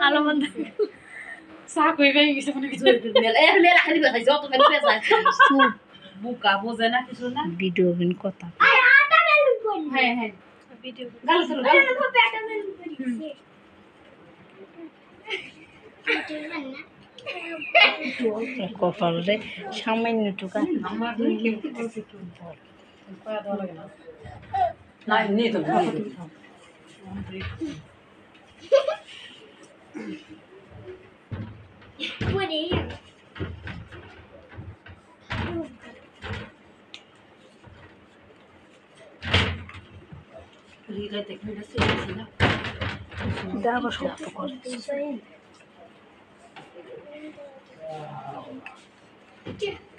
আলো বন্ধ চা কই ভাই গেছে মানে কিছু মেলা খালি বেসাই যত খালি বেসাই বুকা বোঝে না কিছু না ভিডিও বিন কথা হ্যাঁ হ্যাঁ ভিডিও গাল চলো গাল কপাল রে সামান্য টুকা আমার না নি তো রিলে দেখে না সিরিয়াস না দাবা শক্ত করে Yeah.